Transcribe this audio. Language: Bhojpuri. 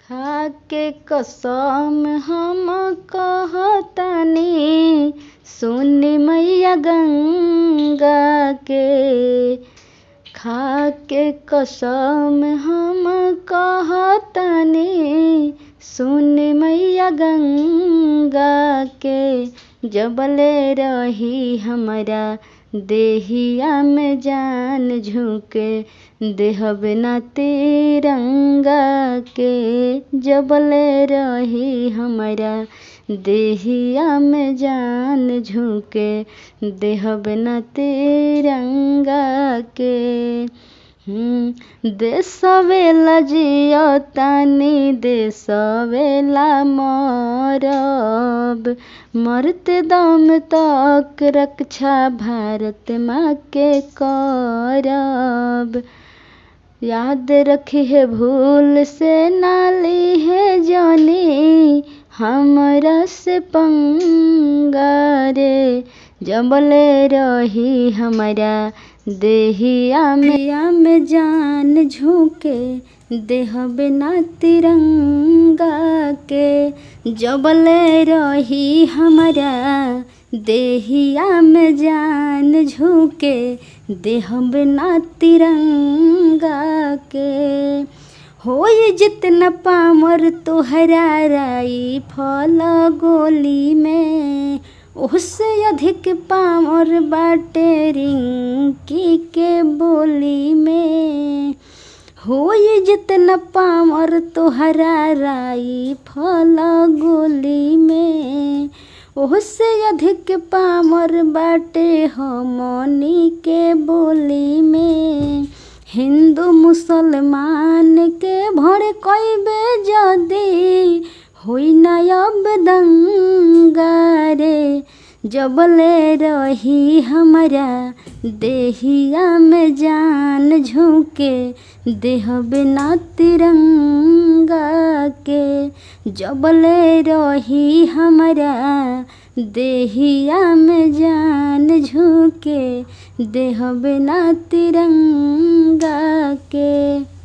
खाके कसम हम कहतनी सुनी मैया गंगा के। खाके कसम हम कहतनी सुनी मैया गंगा के। जबले रही हमरा देहिया में जान झुके देहब ना तिरंगा के। जबले रही हमरा देहिया में जान झुके देहब ना तिरंगा के। देशवेला जियो तानी देशवेला मरब मरते दम तक रक्षा भारत माँ के करब। याद रखी है भूल से नाली है जानी हमरा से पंगा रे। जबले रही हमरा देहिया में जान झुके देहब ना तिरंगा के। जबले रही हमरा देहिया में जान झुके देहब ना तिरंगा के। होई जितना पामर तोहरा राई फल गोली में उससे अधिक पामर बाटे रिंकी के बोली में। होई जितना पामर तोहरा राई फल गोली में उससे अधिक पामर बाटे हमनी के बोली में। हिंदू मुसलमान के भड़कइबे जदी होई ना अब दंगा रे। जबले रही हमरा देहिया में जान झुके देहब ना तिरंगा के। जबले रही हमरा देहिया में जान झुके देहब ना तिरंगा के।